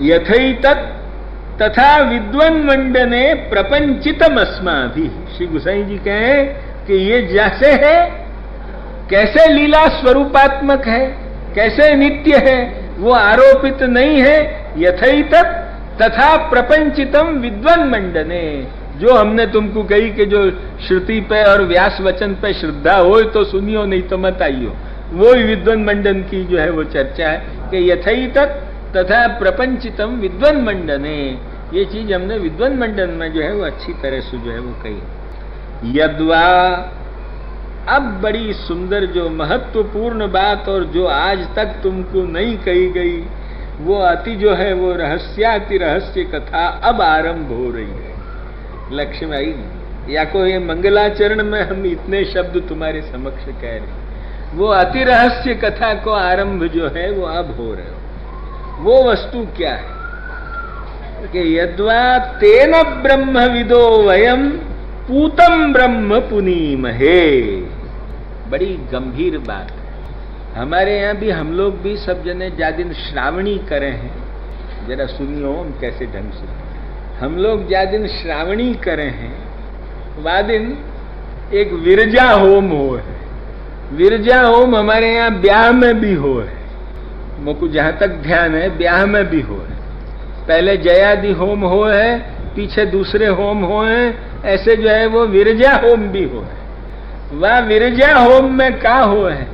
यथैतत् तथा विद्वन्मंडने प्रपंचितम अस्माभि। श्री गोसाई जी कहें कि ये जैसे है, कैसे लीला स्वरूपात्मक है, कैसे नित्य है, वो आरोपित नहीं है। यथैतत् तथा प्रपंचितम विद्वन्मंडने, जो हमने तुमको कही कि जो श्रुति पे और व्यास वचन पे श्रद्धा हो तो सुनियो, नहीं तो मत आइयो, वो विद्वन्मंडन की जो है वो चर्चा है कि यथैतत् तथा प्रपंचितम विद्वन्मंडने। ये चीज हमने विद्वन्मंडन में जो है वो अच्छी तरह से जो है वो कही। यद्वा, अब बड़ी सुंदर जो महत्वपूर्ण बात और जो आज तक तुमको नहीं कही गई, वो अति जो है वो रहस्याति रहस्य कथा अब आरंभ हो रही है। लक्ष्मी या को ये मंगलाचरण में हम इतने शब्द तुम्हारे समक्ष कह रहे, वो अति रहस्य कथा को आरंभ जो है वो अब हो रहे हो। वो वस्तु क्या है कि यद्वा तेन ब्रह्मविदो वयम पूतम ब्रह्म पुनीमहे। बड़ी गंभीर बात है। हमारे यहाँ भी हम लोग भी सब जने जा दिन श्रावणी करे हैं, जरा सुनियो हम कैसे ढंग से। हम लोग जा दिन श्रावणी करे हैं, वह दिन एक विरजा होम हो है। विरजा होम हमारे यहाँ ब्याह में भी हो है, मुझको जहां तक ध्यान है ब्याह में भी हो है। पहले जयादि होम हो है, पीछे दूसरे होम हो है, ऐसे जो है वो विरजा होम भी हो है। वह विरजा होम में क्या हो है?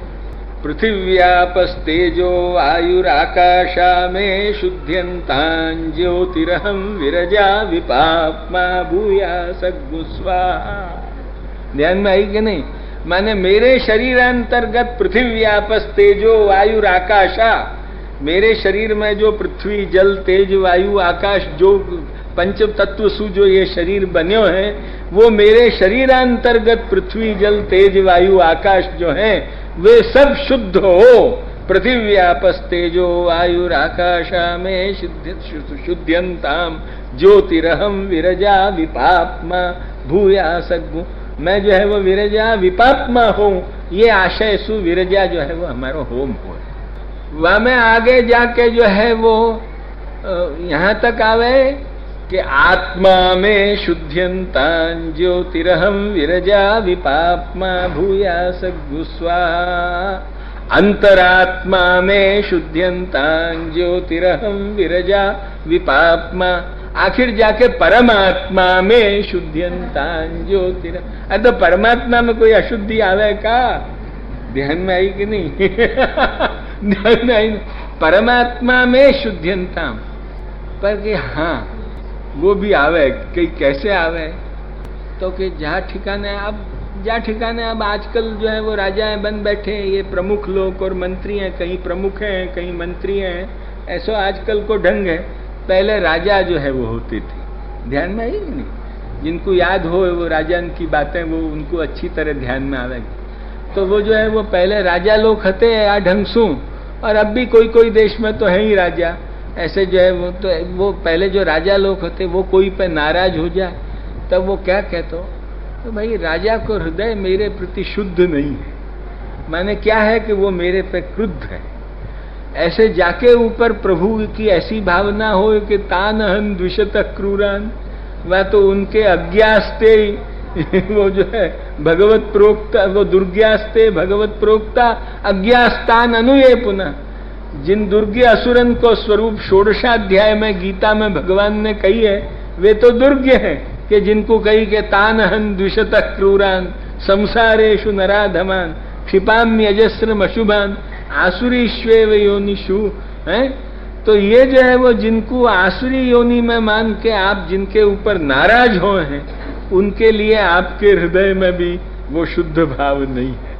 पृथिव्यापस्तेजो आयुराकाशा में शुद्ध्यंतां ज्योतिरहम विरजा विपाप्मा भूया सद्गुस्वाहा। ध्यान में आई कि नहीं? माने मेरे शरीरांतर्गत पृथिव्यापस्तेजो आयुराकाशा, मेरे शरीर में जो पृथ्वी जल तेज वायु आकाश जो पंच तत्व सु जो ये शरीर बन्यो है, वो मेरे शरीरांतर्गत पृथ्वी जल तेज वायु आकाश जो है वे सब शुद्ध हो। पृथिव्यापस्तेजो आयुराकाशा में शुद्ध्यंताम ज्योतिरहम विरजा विपाप्मा भूया सद्गु। मैं जो है वो विरजा विपाप्मा हूं, ये आशय सु विरजा जो है वो हमारा होम हो। वह में आगे जाके जो है वो यहां तक आवे कि आत्मा में शुद्ध्यंतां ज्योतिरहम विरजा विपाप्मा भूया सद्गुस्वाहा। अंतरात्मा में शुद्ध्यंतां ज्योतिरहम विरजा विपाप्मा। आखिर जाके परमात्मा में शुद्ध्यंतां ज्योतिर। अरे तो परमात्मा में कोई अशुद्धि आवे का? ध्यान में आई कि नहीं? ध्यान में आई। परमात्मा में शुद्ध्यंता पर कि हाँ वो भी आवे, कि कैसे आवे? तो कि जहाँ ठिकाने अब आजकल जो है वो राजाएं बन बैठे, ये प्रमुख लोग और मंत्री हैं, कहीं प्रमुख हैं कहीं मंत्री हैं, ऐसा आजकल को ढंग है। पहले राजा जो है वो होते थे। ध्यान में आई नहीं? जिनको याद हो वो राजा की बातें वो उनको अच्छी तरह ध्यान में आवेगी। तो वो जो है वो पहले राजा लोग हते या ढंग सू, और अब भी कोई कोई देश में तो है ही राजा ऐसे जो है वो। तो वो पहले जो राजा लोग होते वो कोई पे नाराज हो जाए तब वो क्या कहते हो? तो भाई राजा को हृदय मेरे प्रति शुद्ध नहीं है, माने क्या है कि वो मेरे पे क्रुद्ध है। ऐसे जाके ऊपर प्रभु की ऐसी भावना हो कि तानहन द्विषत क्रूरान, वह तो उनके अज्ञास्ते वो जो है भगवत प्रोक्ता, वो दुर्ज्ञास्ते भगवत प्रोक्ता अज्ञास्तान अनुये पुनः। जिन दुर्ज्ञ असुरन को स्वरूप षोडशाध्याय में गीता में भगवान ने कही है, वे तो दुर्ज्ञ हैं कि जिनको कही के तानहन द्विषत क्रूरान संसारेषु नराधमान क्षिपाम्यजस्रम अशुभान आसुरीश्वेव योनिषु। हैं तो ये जो है वो जिनको आसुरी योनि में मान के आप जिनके ऊपर नाराज हो हैं, उनके लिए आपके हृदय में भी वो शुद्ध भाव नहीं है।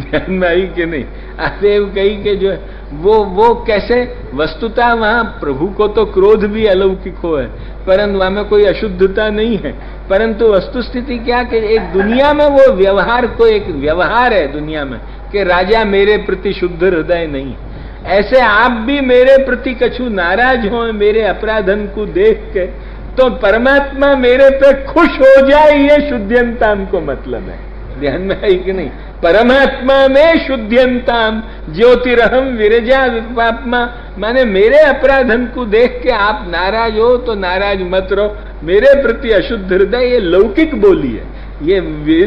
ध्यान में आई कि नहीं? अतएव कही के जो है वो कैसे? वस्तुतः वहां प्रभु को तो क्रोध भी अलौकिक हो है, परंतु वहां में कोई अशुद्धता नहीं है। परंतु वस्तु स्थिति क्या कि एक दुनिया में वो व्यवहार को एक व्यवहार है दुनिया में कि राजा मेरे प्रति शुद्ध हृदय नहीं। ऐसे आप भी मेरे प्रति कछु नाराज हो मेरे अपराधन को देख के, तो परमात्मा मेरे पे खुश हो जाए, ये शुद्ध्यंता को मतलब है। ध्यान में है कि नहीं? परमात्मा में शुद्ध्यंताम ज्योतिरहम विरजा विपापमा, माने मेरे अपराधन को देख के आप नाराज हो तो नाराज मत रहो, मेरे प्रति अशुद्ध हृदय, ये लौकिक बोली है। ये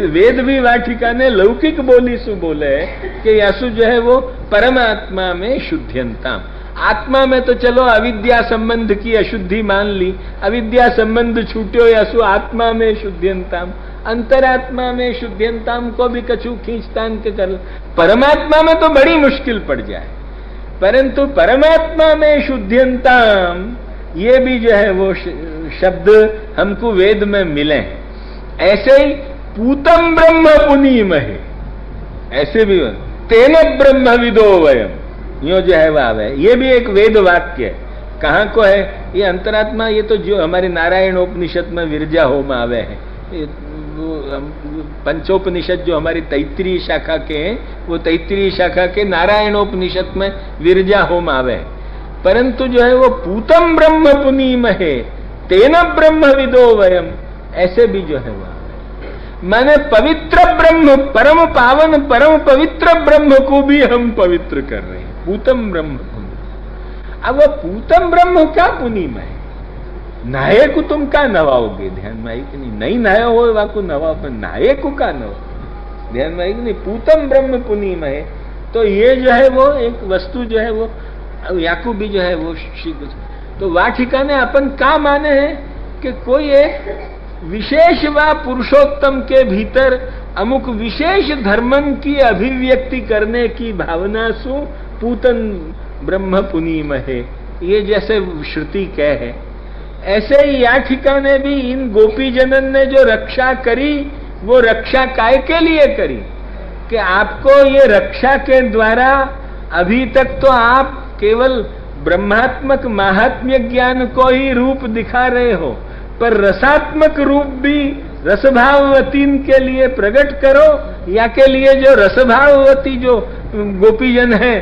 वेद भी वाटिका ने लौकिक बोली सु बोले है कि यसु जो है वो परमात्मा में शुद्ध्यंताम। आत्मा में तो चलो अविद्या संबंध की अशुद्धि मान ली, अविद्या संबंध छूट्यो यसु आत्मा में शुद्ध्यंताम, अंतरात्मा में शुद्ध्यंताम को भी कछु खींचतान के कर। परमात्मा में तो बड़ी मुश्किल पड़ जाए, परंतु परमात्मा में शुद्ध्यंताम ये भी जो है वो शब्द हमको वेद में मिले। ऐसे ही पूतम ब्रह्म पुनीमहे, ऐसे भी तेन ब्रह्म विदो वयम, यो जो है वह आवे, ये भी एक वेद वाक्य है। कहाँ को है ये अंतरात्मा? ये तो जो हमारे नारायण उपनिषद में विरजा होम आवे है, पंचोपनिषद जो हमारी तैत्तिरीय शाखा के हैं, वो तैत्तिरीय शाखा के नारायणोपनिषद में विरजा होम आवे है। परंतु जो है वो पूतम ब्रह्म पुनीमहे तेन ब्रह्म विदो वयम, ऐसे भी जो है वो माने पवित्र ब्रह्म, परम पावन परम पवित्र ब्रह्म को भी हम पवित्र कर रहे हैं, पूतम ब्रह्म पुनीम। अब वो पूतम ब्रह्म क्या पुनीम है? नहाए को तुम क्या नवाओगे? ध्यान में आई कि नहीं नहाया हो वाको नवा, पर नहाए को क्या नवा? ध्यान में आई कि नहीं? पूतम ब्रह्म पुनीम है। तो ये जो है वो एक वस्तु जो है वो याकू भी जो है वो श्री तो वाटिका ने अपन क्या माने हैं कि कोई एक विशेष व पुरुषोत्तम के भीतर अमुक विशेष धर्मन की अभिव्यक्ति करने की भावना सु पूतन ब्रह्म पुनीम है, ये जैसे श्रुति कह है। ऐसे ही याठिका ने भी इन गोपी जनन ने जो रक्षा करी वो रक्षा काय के लिए करी कि आपको ये रक्षा के द्वारा अभी तक तो आप केवल ब्रह्मात्मक महात्म्य ज्ञान को ही रूप दिखा रहे हो, पर रसात्मक रूप भी रसभाववतीन के लिए प्रकट करो, या के लिए जो रसभाववती जो गोपीजन है,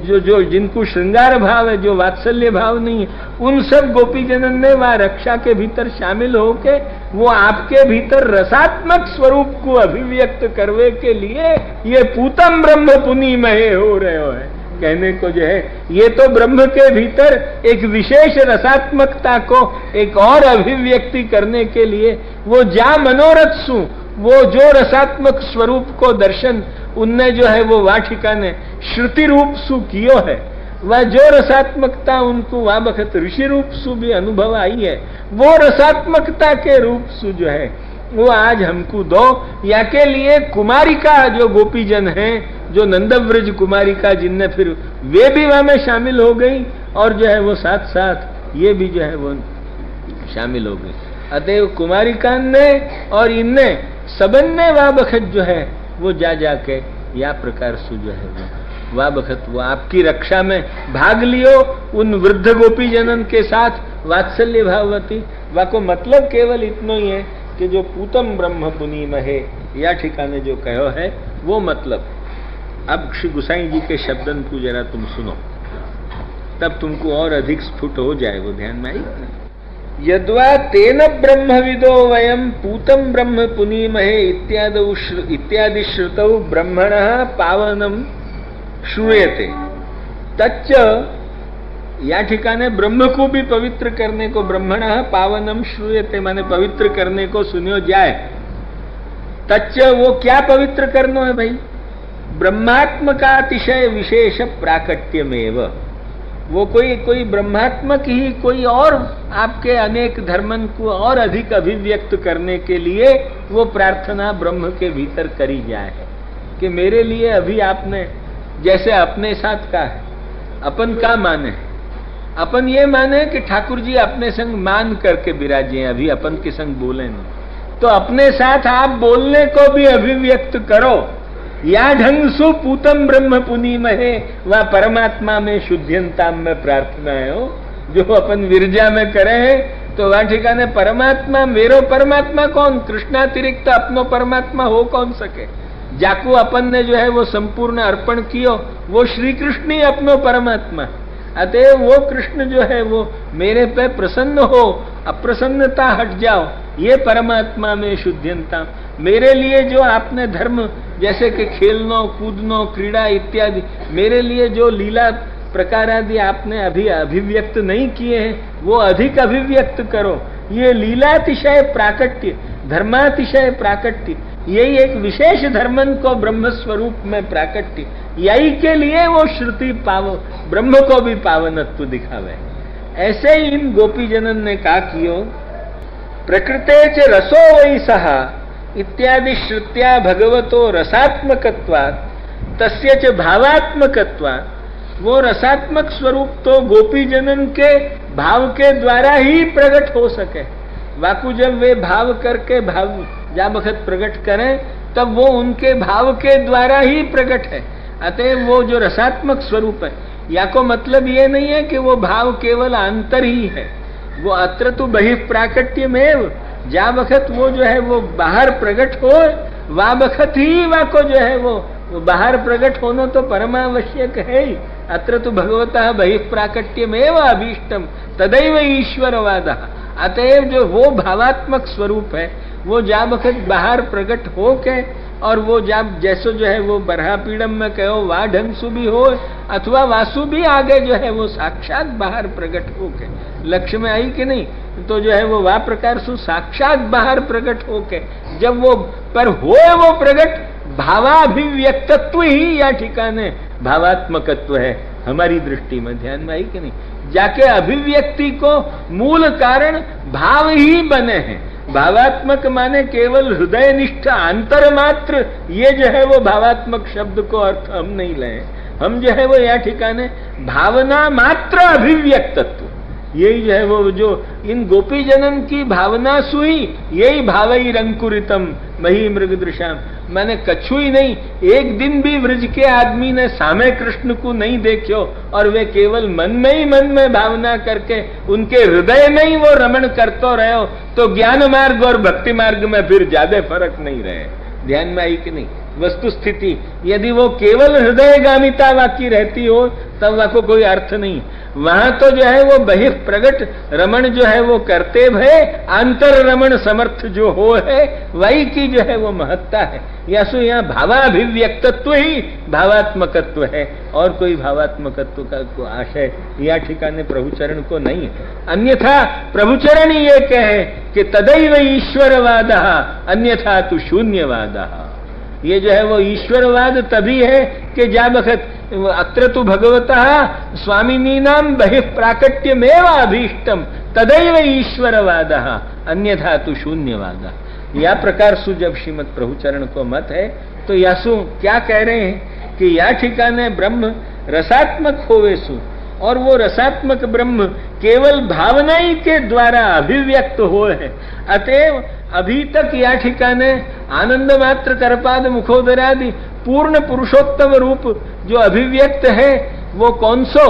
जो जिनको श्रृंगार भाव है, जो वात्सल्य भाव नहीं है, उन सब गोपीजनन ने वह रक्षा के भीतर शामिल होके वो आपके भीतर रसात्मक स्वरूप को अभिव्यक्त करवे के लिए ये पूतम ब्रह्म पुनीमहे हो रहे हो है। कहने को जो है ये तो ब्रह्म के भीतर एक विशेष रसात्मकता को एक और अभिव्यक्ति करने के लिए वो जा मनोरथ सु, वो जो रसात्मक स्वरूप को दर्शन उनने जो है वो वाटिका ने श्रुति रूप सु कियो है, वह जो रसात्मकता उनको वह बखत ऋषि रूप सु भी अनुभव आई है, वो रसात्मकता के रूप सु जो है वो आज हमको दो। या के लिए कुमारिका जो गोपीजन हैं, जो नंदव्रज कुमारिका, जिनने फिर वे भी वहां में शामिल हो गई और जो है वो साथ साथ ये भी जो है वो शामिल हो गई। अतएव कुमारिकान ने और इनने सबन ने वह बखत जो है वो जाके या प्रकार से जो है वो वह बखत वो आपकी रक्षा में भाग लियो उन वृद्ध गोपी जनन के साथ वात्सल्य भाववती। वह को मतलब केवल इतना ही है कि जो पूतम ब्रह्म पुनीम है या ठिकाने जो कहो है वो मतलब। अब श्री गुसाई जी के शब्दन को जरा तुम सुनो, तब तुमको और अधिक स्फुट हो जाए वो ध्यान में आई। यद्वा तेन ब्रह्मविदो वयम पूतम ब्रह्म पुनीमहे इत्यादि श्रुतौ ब्रह्मणः पावनम श्रूयते तच्च। या ठिकाने ब्रह्म को भी पवित्र करने को ब्रह्मणः पावनम श्रूयते माने पवित्र करने को सुनियो जाए। तच्च वो क्या पवित्र करना है भाई? ब्रह्मात्मकातिशय विशेष प्राकट्यमेव। वो कोई ब्रह्मात्मक ही कोई और आपके अनेक धर्मन को और अधिक अभिव्यक्त करने के लिए वो प्रार्थना ब्रह्म के भीतर करी जाए कि मेरे लिए अभी आपने जैसे अपने साथ का है, अपन का माने, अपन ये माने कि ठाकुर जी अपने संग मान करके विराजे, अभी अपन के संग बोले नहीं, तो अपने साथ आप बोलने को भी अभिव्यक्त करो। या ढंग सु पूतम ब्रह्म पुनीमहे वह परमात्मा में शुद्ध्यंता में प्रार्थना है हो जो अपन विरजा में करे है। तो वह ठिकाने परमात्मा मेरो परमात्मा कौन? कृष्णातिरिक्त अपनो परमात्मा हो कौन सके? जाको अपन ने जो है वो संपूर्ण अर्पण कियो वो श्री कृष्ण ही अपनो परमात्मा। अतएव वो कृष्ण जो है वो मेरे पे प्रसन्न हो, अप्रसन्नता हट जाओ, ये परमात्मा में शुद्ध्यंता। मेरे लिए जो आपने धर्म जैसे कि खेलनो कूदनो क्रीड़ा इत्यादि, मेरे लिए जो लीला प्रकार आदि आपने अभी अभिव्यक्त नहीं किए हैं वो अधिक अभिव्यक्त करो। ये लीलातिशय प्राकट्य, धर्मातिशय प्राकट्य, यही एक विशेष धर्मन को ब्रह्म स्वरूप में प्राकट्य, यही के लिए वो श्रुति पावो ब्रह्म को भी पावनत्व दिखावे। ऐसे ही इन गोपी जनन ने कहा कियो प्रकृते च रसो वै सहा इत्यादि श्रुत्या भगवतो रसात्मकत्वात् तस्य च भावात्मकत्वात्। वो रसात्मक स्वरूप तो गोपी जनन के भाव के द्वारा ही प्रकट हो सके। वाकु जब वे भाव करके भाव जा बखत प्रकट करें तब वो उनके भाव के द्वारा ही प्रकट है। अतः वो जो रसात्मक स्वरूप है, या को मतलब ये नहीं है कि वो भाव केवल अंतर ही है, वो अत्र तो बहिप्राकट्य में जा बखत वो जो है वो बाहर प्रकट हो, वा बखत ही वाको जो है वो बाहर प्रकट होना तो परमावश्यक है ही। अत्र तो भगवतः बहिप्राकट्यमेव अभीष्टम तदैव ईश्वरवादः। अतएव जो वो भावात्मक स्वरूप है वो जा बखत बाहर प्रकट हो के, और वो जब जैसो जो है वो बरहा पीड़म में कहो वा ढंगसु भी हो अथवा वासु भी आगे जो है वो साक्षात बाहर प्रकट हो के लक्ष्य में आई कि नहीं, तो जो है वो वा प्रकार सु साक्षात बाहर प्रकट हो के जब वो पर होए वो प्रकट भावाभिव्यक्तत्व ही या ठिकाने भावात्मकत्व है हमारी दृष्टि में। ध्यान में आई कि नहीं, जाके अभिव्यक्ति को मूल कारण भाव ही बने हैं। भावात्मक माने केवल हृदयनिष्ठ अंतर मात्र, ये जो है वो भावात्मक शब्द को अर्थ हम नहीं लें, हम जो है वो यह ठिकाने भावना मात्र अभिव्यक्तत्व, यही जो है वो जो इन गोपी जनन की भावना सुई, यही भावई रंकुरितम मही मृग दृशाम। मैंने कछु ही नहीं, एक दिन भी व्रज के आदमी ने सामे कृष्ण को नहीं देखो और वे केवल मन में ही मन में भावना करके उनके हृदय में ही वो रमण करते रहो, तो ज्ञान मार्ग और भक्ति मार्ग में फिर ज्यादा फर्क नहीं रहे। ध्यान में आई कि नहीं, वस्तु स्थिति यदि वो केवल हृदयगामिता वाकी रहती हो तब वाको कोई अर्थ नहीं। वहां तो जो है वो बहिः प्रगट रमण जो है वो करते भय अंतर रमण समर्थ जो हो है वही की जो है वो महत्ता है। यासु यहाँ भावाभिव्यक्तत्व ही भावात्मकत्व है और कोई भावात्मकत्व का को आशय या ठिकाने प्रभुचरण को नहीं है। अन्यथा प्रभुचरण ये कहे कि तदैव ईश्वरवादः अन्यथा तु शून्यवादः। ये जो है वो ईश्वरवाद तभी है कि जा बखत अत्र तु भगवतः स्वामिनीनाम बहिःप्राकट्यमेव अभीष्टम तदैव ईश्वरवादः अन्यथा तु शून्यवादः। या प्रकार सु जब श्रीमद प्रभुचरण को मत है तो यासु क्या कह रहे हैं कि या ठिकाने ब्रह्म रसात्मक होवे सु, और वो रसात्मक ब्रह्म केवल भावना ही के द्वारा अभिव्यक्त हो है। अतएव अभी तक या ठिकाने आनंद मात्र करपाद मुखोदरादि पूर्ण पुरुषोत्तम रूप जो अभिव्यक्त है वो कौन सो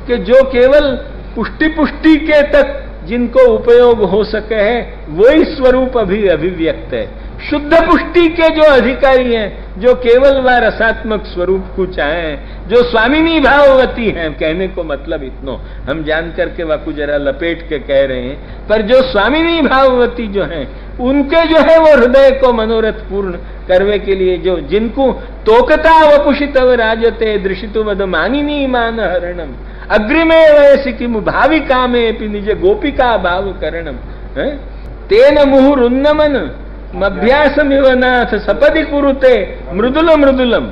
कि जो केवल पुष्टि के तक जिनको उपयोग हो सके है वही स्वरूप अभी अभिव्यक्त है। शुद्ध पुष्टि के जो अधिकारी हैं जो केवल वह रसात्मक स्वरूप को चाहें, जो स्वामिनी भाववती हैं, कहने को मतलब इतनो हम जान करके वाकु जरा लपेट के कह रहे हैं, पर जो स्वामिनी भाववती जो हैं उनके जो है वो हृदय को मनोरथ पूर्ण करने के लिए जो जिनको तोकता वपुषितव राजते दृशितु वद मानिनी मान हरणम अग्रिमे वयसि किमु भाविका में निज गोपिका भाव करणम तेन मुहुरुन्नमन मभ्यासमिव नाथ सपदि कुरुते मृदुल मृदुलम।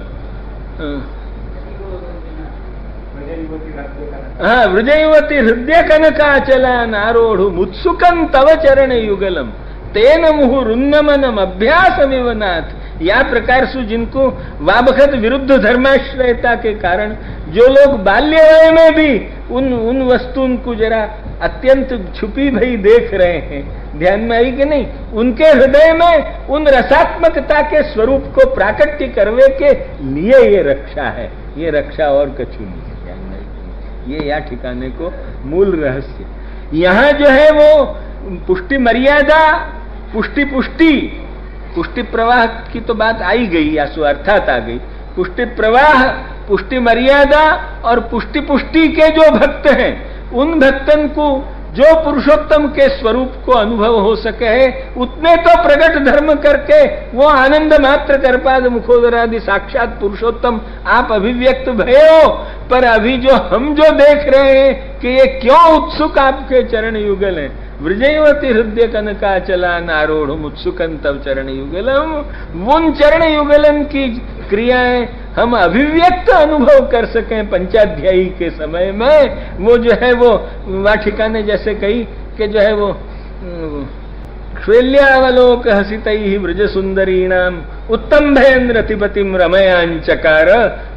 हाँ, वृजयुवती हृदय कनकाचला नारोढ़ु मुत्सुकं तव चरण युगलम तेन मुहुरुन्नमनम अभ्यासमिव नाथ। या प्रकार से जिनको वाबखत विरुद्ध धर्माश्रयता के कारण जो लोग बाल्य वय में भी उन वस्तुओं को जरा अत्यंत छुपी भई देख रहे हैं, ध्यान में आई कि नहीं, उनके हृदय में उन रसात्मकता के स्वरूप को प्राकट्य करने के लिए ये रक्षा है, ये रक्षा और कछु नहीं है। ध्यान में आई, ये या ठिकाने को मूल रहस्य यहाँ जो है वो पुष्टि मर्यादा पुष्टि प्रवाह की तो बात आई गई, या सो अर्थात आ गई। पुष्टि प्रवाह पुष्टि मर्यादा और पुष्टि के जो भक्त हैं उन भक्तन को जो पुरुषोत्तम के स्वरूप को अनुभव हो सके है, उतने तो प्रगट धर्म करके वो आनंद मात्र करपाद मुखोदरादि साक्षात पुरुषोत्तम आप अभिव्यक्त भये हो। पर अभी जो हम जो देख रहे हैं कि ये क्यों उत्सुक आपके चरण युगल हैं, वृजयवती हृदय कनकाचला नारोढ़ उत्सुकन तब चरण युगलम, उन चरण युगलन की क्रियाएं हम अभिव्यक्त अनुभव कर सकें पंचाध्यायी के समय में। वो जो है वो वाटिका ने जैसे कही कि जो है वो श्वेल्यावलोक हसितैः व्रज सुंदरीणाम उत्तम भयन रतिपतिम रमयांचकार,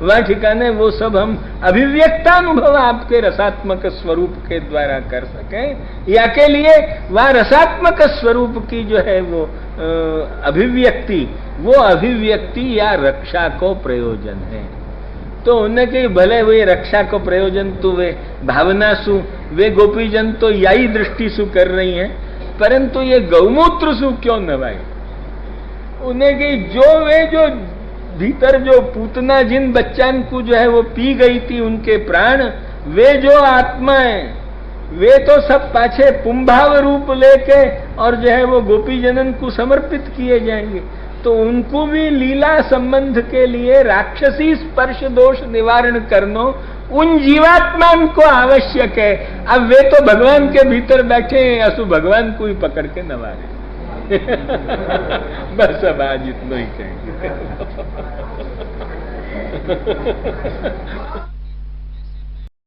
वाटिका ने वो सब हम अभिव्यक्तानुभव आपके रसात्मक स्वरूप के द्वारा कर सकें। या के लिए वह रसात्मक स्वरूप की जो है वो अभिव्यक्ति, वो अभिव्यक्ति या रक्षा को प्रयोजन है। तो उन्हें कि भले वे रक्षा को प्रयोजन तो वे भावना सु वे गोपीजन तो यही दृष्टि सु कर रही हैं, परंतु ये गौमूत्र सु क्यों नवाए उन्हें कि जो भीतर जो पूतना जिन बच्चन को जो है वो पी गई थी उनके प्राण, वे जो आत्माएं वे तो सब पाछे पुंभाव रूप लेके और जो है वो गोपी जनन को समर्पित किए जाएंगे। तो उनको भी लीला संबंध के लिए राक्षसी स्पर्श दोष निवारण करना उन जीवात्मान को आवश्यक है। अब वे तो भगवान के भीतर बैठे हैं, असु भगवान को ही पकड़ के नवारे। बस अब आज इतना ही कहेंगे।